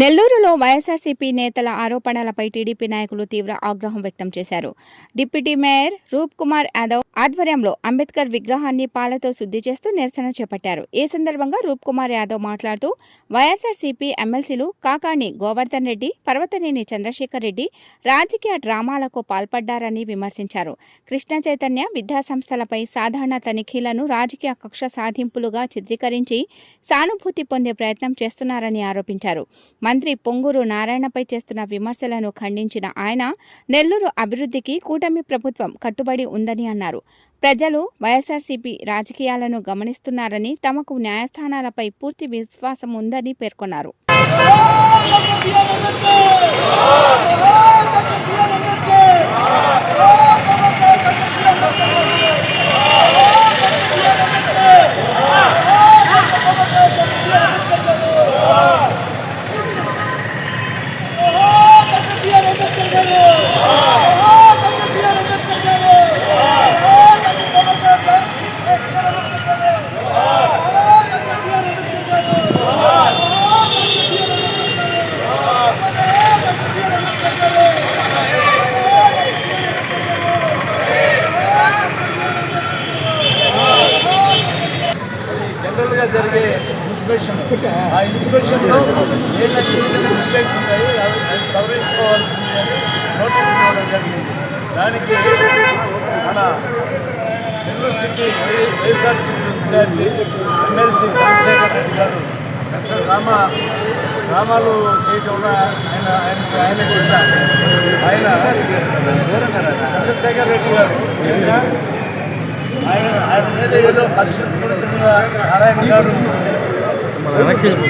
నెల్లూరులో వైఎస్ఆర్సీపీ నేతల ఆరోపణలపై టీడీపీ నాయకులు తీవ్ర ఆగ్రహం వ్యక్తం చేశారు. డిప్యూటీ మేయర్ రూప్ కుమార్ యాదవ్ ఆధ్వర్యంలో అంబేద్కర్ విగ్రహాన్ని పాలతో శుద్ధి చేస్తూ నిరసన చేపట్టారు. ఈ సందర్భంగా రూప్ కుమార్ యాదవ్ మాట్లాడుతూ వైఎస్ఆర్సీపీ ఎమ్మెల్సీలు కాకాణి గోవర్ధన్ రెడ్డి, పర్వతనేని చంద్రశేఖర్ రెడ్డి రాజకీయ డ్రామాలకు పాల్పడ్డారని విమర్శించారు. కృష్ణ చైతన్య విద్యాసంస్థలపై సాధారణ తనిఖీలను రాజకీయ కక్ష సాధింపులుగా చిత్రీకరించి సానుభూతి పొందే ప్రయత్నం చేస్తున్నారని ఆరోపించారు. మంత్రి పొంగూరు నారాయణపై చేస్తున్న విమర్శలను ఖండించిన ఆయన నెల్లూరు అభివృద్ధికి కూటమి ప్రభుత్వం కట్టుబడి ఉందని అన్నారు. ప్రజలు వైఎస్ఆర్సీపీ రాజకీయాలను గమనిస్తున్నారని, తమకు న్యాయస్థానాలపై పూర్తి విశ్వాసం ఉందని పేర్కొన్నారు. జనరల్గా జరిగే ఇన్స్పెక్షన్, ఆ ఇన్స్పెక్షన్లో ఏమైనా చిన్న చిన్న మిస్టేక్స్ ఉంటాయి, అవి సవరించుకోవాల్సింది అని నోటీస్ ఇవ్వడం జరిగింది. దానికి మన Nellore city YSRCP in charge MLC Chandrashekar Reddy గారు డ్రామాలు చేయటం ఆయన చంద్రశేఖర్ రెడ్డి గారు ఆయన మీద ఏదో నారాయణ గారు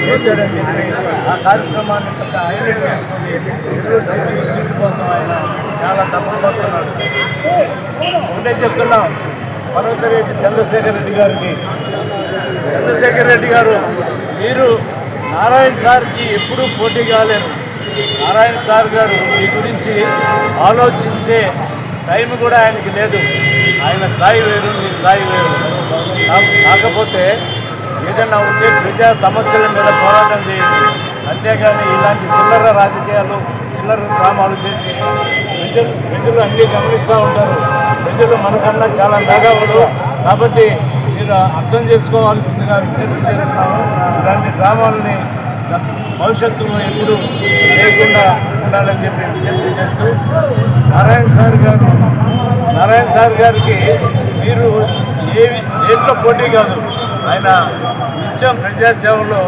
చేశాడని చెప్పి ఆ కార్యక్రమాన్ని హైలైట్ చేసుకుని నెల్లూరు సిటీ సీటు కోసం ఆయన చాలా తప్పులు పడుతున్నాడు. ఒకటే చెప్తున్నాం, పర్వతరెడ్డి చంద్రశేఖర్ రెడ్డి గారికి, చంద్రశేఖర్ రెడ్డి గారు మీరు నారాయణ సార్కి ఎప్పుడూ పోటీ కాలేరు. నారాయణ సార్ గారు మీ గురించి ఆలోచించే టైం కూడా ఆయనకి లేదు. ఆయన స్థాయి వేరు, మీ స్థాయి వేరు. కాకపోతే ఏదైనా ఉంటే ప్రజా సమస్యల మీద పోరాటం చేయండి, అంతేగాని ఇలాంటి చిల్లర రాజకీయాలు, చిల్లర డ్రామాలు చేసి ప్రజలు అన్నీ గమనిస్తూ ఉంటారు. ప్రజలు మనకన్నా చాలా మేధావులు, కాబట్టి మీరు అర్థం చేసుకోవాల్సిందిగా విజ్ఞప్తి చేస్తున్నాము. ఇలాంటి డ్రామాలని భవిష్యత్తులో ఎప్పుడు చేయకుండా ఉండాలని చెప్పి విజ్ఞప్తి చేస్తూ, నారాయణ సార్ గారికి మీరు దేంట్లో పోటీ కాదు. ఆయన నిత్యం ప్రజాసేవలో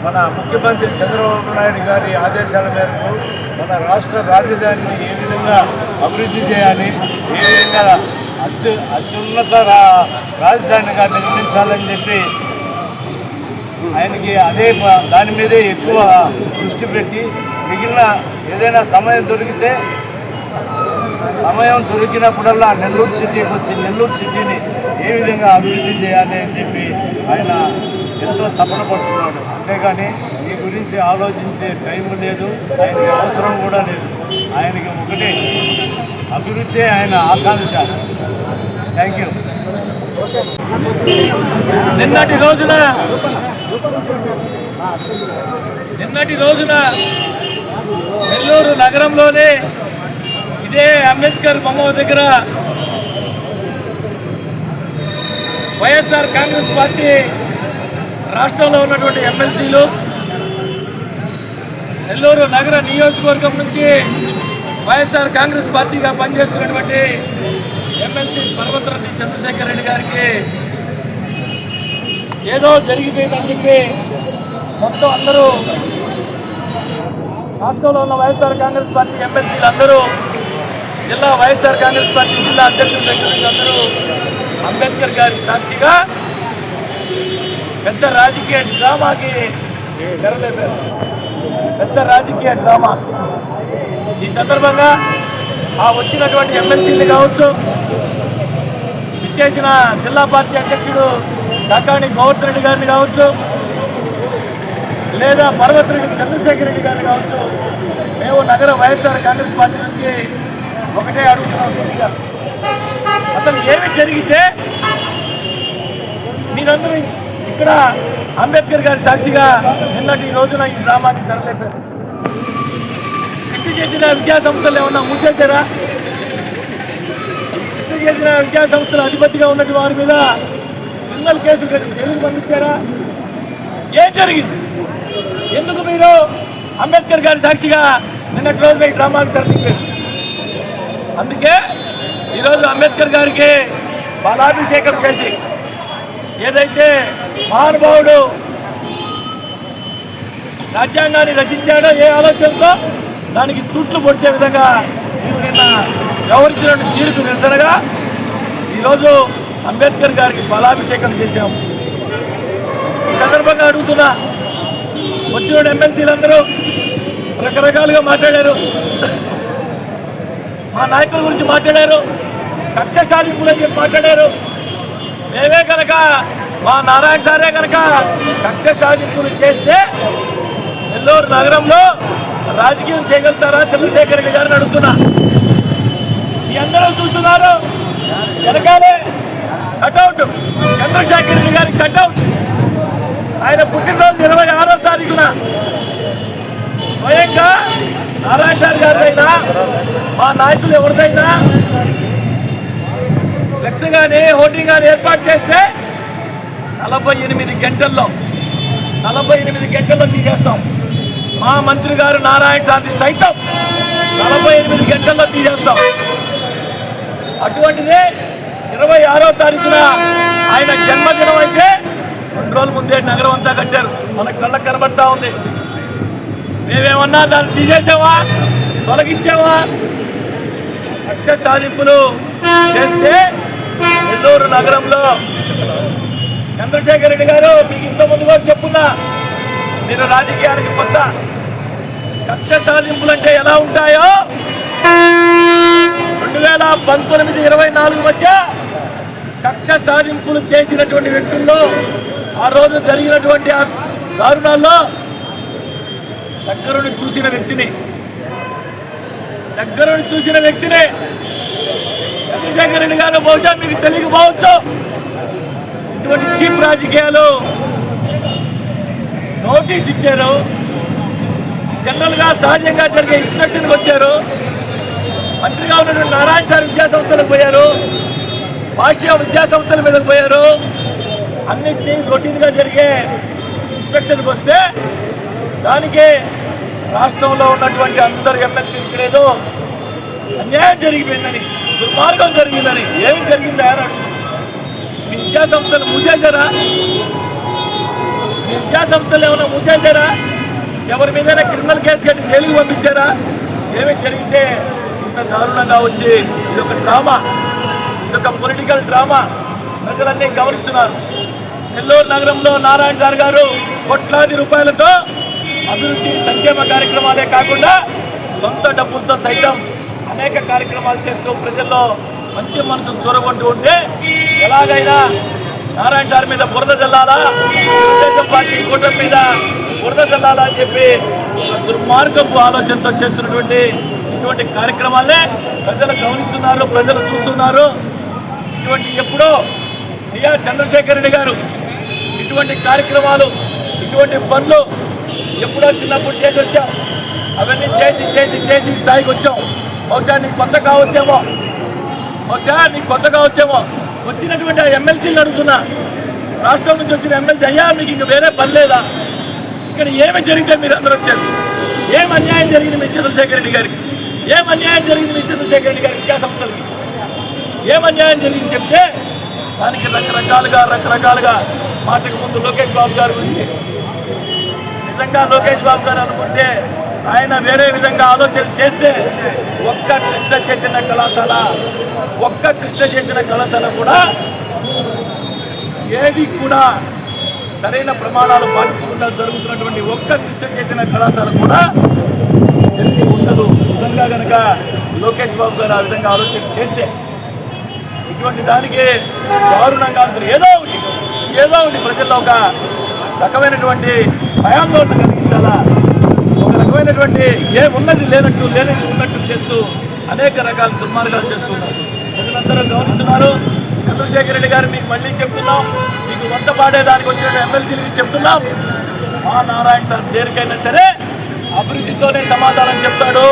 మన ముఖ్యమంత్రి చంద్రబాబు నాయుడు గారి ఆదేశాల మేరకు మన రాష్ట్ర రాజధానిని ఏ విధంగా అభివృద్ధి చేయాలి, ఏ విధంగా అత్యున్నత రాజధానిగా నిర్మించాలని చెప్పి ఆయనకి దాని మీదే ఎక్కువ దృష్టి పెట్టి, మిగిలిన ఏదైనా సమయం దొరికినప్పుడల్లా నెల్లూరు సిటీకి వచ్చి నెల్లూరు సిటీని ఏ విధంగా అభివృద్ధి చేయాలి అని చెప్పి ఆయన ఎంతో తపన పడుతున్నాడు. అంతేగాని ఈ గురించి ఆలోచించే టైం లేదు, ఆయనకి అవసరం కూడా లేదు. ఆయనకి ఒకటే అభివృద్ధి ఆయన ఆకాంక్ష. Thank you. నిన్నటి రోజున నెల్లూరు నగరంలోనే ఇదే అంబేద్కర్ బొమ్మ దగ్గర వైఎస్ఆర్ కాంగ్రెస్ పార్టీ రాష్ట్రంలో ఉన్నటువంటి ఎమ్మెల్సీలు, నెల్లూరు నగర నియోజకవర్గం నుంచి వైఎస్ఆర్ కాంగ్రెస్ పార్టీగా పనిచేస్తున్నటువంటి ఎమ్మెల్సీ పర్వతరెడ్డి చంద్రశేఖర్ రెడ్డి గారికి ఏదో జరిగిపోయిందని చెప్పి మొత్తం అందరూ రాష్ట్రంలో ఉన్న వైఎస్ఆర్ కాంగ్రెస్ పార్టీ ఎమ్మెల్సీలు అందరూ, జిల్లా వైఎస్ఆర్ కాంగ్రెస్ పార్టీ జిల్లా అధ్యక్షుల దగ్గర నుంచి అందరూ అంబేద్కర్ గారి సాక్షిగా పెద్ద రాజకీయ డ్రామాకి తెరలేపారు. పెద్ద రాజకీయ డ్రామా. ఈ సందర్భంగా ఆ వచ్చినటువంటి ఎమ్మెల్సీలు కావచ్చు, ఇచ్చేసిన జిల్లా పార్టీ అధ్యక్షుడు కాకాణి గోవర్ధన్ రెడ్డి గారిని కావచ్చు, లేదా పర్వతరెడ్డి చంద్రశేఖర్ రెడ్డి గారిని కావచ్చు, మేము నగర వైఎస్ఆర్ కాంగ్రెస్ పార్టీ నుంచి ఒకటే అడుగుతున్నాం. అసలు ఏమి జరిగితే మీరందరూ ఇక్కడ అంబేద్కర్ గారి సాక్షిగా నిన్నటి రోజున ఈ గ్రామానికి తరలిపోయారు. కృష్ణ చైతన్య విద్యా సంస్థలు ఏమన్నా మూసేశారా? కృష్ణ చైతన్య విద్యా సంస్థల అధిపతిగా ఉన్నట్టు వారి మీద క్రిమినల్ కేసులు కట్టి జైలుకు పంపించారా? ఏం జరిగింది? ఎందుకు మీరు అంబేద్కర్ గారి సాక్షిగా నిన్నటి రోజున ఈ గ్రామానికి తరలిపోయారు? అందుకే ఈరోజు అంబేద్కర్ గారికి బాలాభిషేకం చేసి ఏదైతే మహానుభావుడు రాజ్యాంగాన్ని రచించాడో ఏ ఆలోచనతో దానికి తుట్లు పొడిచే విధంగా నిన్న వ్యవహరించిన తీరుకు నిరసనగా ఈరోజు అంబేద్కర్ గారికి బాలాభిషేకం చేశాము. ఈ సందర్భంగా అడుగుతున్నా, వచ్చిన ఎమ్మెల్సీలందరూ రకరకాలుగా మాట్లాడారు, మా నాయకుల గురించి మాట్లాడారు, కక్ష సాధింపులని చెప్పి మాట్లాడారు. మేమే కనుక మా నారాయణ సారే కనుక కక్ష సాధింపులు చేస్తే నెల్లూరు నగరంలో రాజకీయం చేయగలుగుతారా చంద్రశేఖర్ రెడ్డి గారిని అడుగుతున్నా. మీ అందరూ చూస్తున్నారు, వెనకాలే కటౌట్ చంద్రశేఖర్ రెడ్డి గారి కటౌట్. ఆయన పుట్టినరోజు 26వ తారీఖున స్వయంగా నారాయణ సార్ గారిదైనా మా నాయకులు ఎవరిదైనా ఫ్లెక్స్ కానీ హోర్డింగ్ కానీ ఏర్పాటు చేస్తే 48 గంటల్లో తీసేస్తాం. మా మంత్రి గారు నారాయణ సార్ని సైతం 48 గంటల్లో తీసేస్తాం. అటువంటిదే 26వ తారీఖున ఆయన జన్మదినం అయితే 2 రోజుల ముందే నగరం అంతా కట్టారు. మన కళ్ళకు కనబడతా ఉంది. మేమేమన్నా దాన్ని తీసేసామా, తొలగించామా? కక్ష సాధింపులు చేస్తే నెల్లూరు నగరంలో చంద్రశేఖర్ రెడ్డి గారు మీకు ఇంత ముందుగా చెప్పున్నా, మీరు రాజకీయానికి కొత్త. కక్ష సాధింపులు అంటే ఎలా ఉంటాయో 2019-24 మధ్య కక్ష సాధింపులు చేసినటువంటి వ్యక్తుల్లో ఆ రోజు జరిగినటువంటి ఆ దారుణాల్లో దగ్గరుండి చూసిన వ్యక్తిని చంద్రశేఖర్ రెడ్డి గారు బహుశా మీకు తెలియకపోవచ్చు. ఇటువంటి చీప్ రాజకీయాలు నోటీస్ ఇచ్చారు. జనరల్గా సహజంగా జరిగే ఇన్స్పెక్షన్కి వచ్చారు. మంత్రిగా ఉన్నటువంటి నారాయణ సార్ విద్యా సంస్థలకు పోయారు, భాష్య విద్యా సంస్థల మీదకు పోయారు. అన్నింటినీ రొటీన్గా జరిగే ఇన్స్పెక్షన్కి వస్తే దానికి రాష్ట్రంలో ఉన్నటువంటి అందరు ఎమ్మెల్సీ ఇక్కడేదో అన్యాయం జరిగిపోయిందని, దుర్మార్గం జరిగిందని. ఏమి జరిగిందా అన్నాడు. మీ విద్యా సంస్థలు మూసేశారా? మీ విద్యా సంస్థలు ఏమైనా మూసేశారా? ఎవరి మీదైనా క్రిమినల్ కేసు కట్టి జైలుకి పంపించారా? ఏమి జరిగితే ఇంత దారుణంగా వచ్చి ఇదొక డ్రామా, ఇదొక పొలిటికల్ డ్రామా ప్రజలన్నీ గమనిస్తున్నారు. నెల్లూరు నగరంలో నారాయణ సార్ గారు కోట్లాది రూపాయలతో అభివృద్ధి సంక్షేమ కార్యక్రమాలే కాకుండా సొంత డబ్బులతో సైతం అనేక కార్యక్రమాలు చేస్తూ ప్రజల్లో మంచి మనసు చొరగొంటూ ఉంటే ఎలాగైనా నారాయణ సార్ మీద బురద జల్లాలా, తెలుగుదేశం పార్టీ కూటమి మీద బురద జల్లాలా అని చెప్పి దుర్మార్గపు ఆలోచనతో చేస్తున్నటువంటి ఇటువంటి కార్యక్రమాలే ప్రజలు గమనిస్తున్నారు, ప్రజలు చూస్తున్నారు. ఇటువంటి ఎప్పుడో అయ్యా చంద్రశేఖర్ రెడ్డి గారు ఇటువంటి కార్యక్రమాలు, ఇటువంటి పనులు ఎప్పుడో చిన్నప్పుడు చేసి వచ్చాం. అవన్నీ చేసి చేసి చేసి స్థాయికి వచ్చాం. బహుశా నీకు కొత్త కావచ్చేమో. వచ్చినటువంటి ఆ ఎమ్మెల్సీలు అడుగుతున్నా, రాష్ట్రం నుంచి వచ్చిన ఎమ్మెల్సీ, అయ్యా మీకు ఇంక వేరే పని లేదా? ఇక్కడ ఏమి జరిగితే మీరు అందరూ వచ్చారు? ఏం అన్యాయం జరిగింది మీ చంద్రశేఖర్ రెడ్డి గారికి? ఏం అన్యాయం జరిగింది మీ చంద్రశేఖర్ రెడ్డి గారి విద్యా సంస్థలకి? ఏం అన్యాయం జరిగింది చెప్తే దానికి రకరకాలుగా మాటకు ముందు లోకేష్ బాబు గారి గురించి, నిజంగా లోకేష్ బాబు గారు అనుకుంటే ఆయన వేరే విధంగా ఆలోచన చేస్తే ఒక్క కృష్ణ చైతన్య కళాశాల కూడా ఏది కూడా సరైన ప్రమాణాలు పాటించకుండా జరుగుతున్నటువంటి ఒక్క కృష్ణ చైతన్య కళాశాల కూడా తెలిసి ఉండదు. నిజంగా కనుక లోకేష్ బాబు గారు ఆ విధంగా ఆలోచన చేస్తే ఇటువంటి దానికి దారుణంగా అందరూ ఏదో ఒకటి ప్రజల్లో ఒక రకమైనటువంటి భయాందోళన కలిగించాలా, ఒక రకమైనటువంటి ఉన్నది ఉన్నట్టు చేస్తూ అనేక రకాల దుర్మార్గాలు చేస్తున్నారు. ప్రజలందరూ గమనిస్తున్నారు. చంద్రశేఖర్ రెడ్డి గారు మీకు మళ్ళీ చెప్తున్నాం, మీకు వంట పాడేదానికి వచ్చిన ఎమ్మెల్సీలకి చెప్తున్నాం, మా నారాయణ సార్ దేనికైనా సరే అభివృద్ధితోనే సమాధానం చెప్తాడు,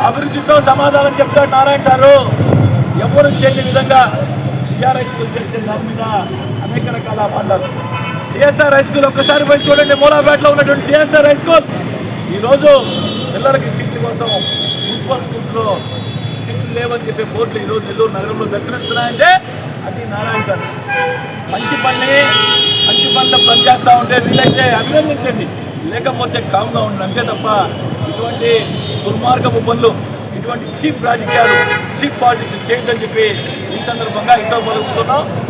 అభివృద్ధితో సమాధానం చెప్తాడు నారాయణ సారు. ఎవరు చేయని విధంగా టీఆర్ఐ స్కూల్ చేసే దాని మీద అనేక రకాల అభాండాలు. టీఎస్ఆర్ హై స్కూల్ ఒక్కసారి పోయి చూడండి, మూలాపేటలో ఉన్నటువంటి టీఎస్ఆర్ హై స్కూల్ ఈరోజు పిల్లలకి సీట్ల కోసం మున్సిపల్ స్కూల్స్లో సీట్లు లేవని చెప్పే బోర్డులు ఈరోజు నెల్లూరు నగరంలో దర్శనమిస్తున్నాయంటే అది నారాయణ సార్ మంచి పనిలో పనిచేస్తూ ఉంటే వీలైతే అభినందించండి, లేకపోతే కామ్గా ఉండండి, అంతే తప్ప ఇటువంటి దుర్మార్గపు పనులు, ఇటువంటి చీప్ రాజకీయాలు, చీప్ పాలిటిక్స్ చేయొద్దని చెప్పి ఈ సందర్భంగా ఇంతో పలుకుతున్నాం.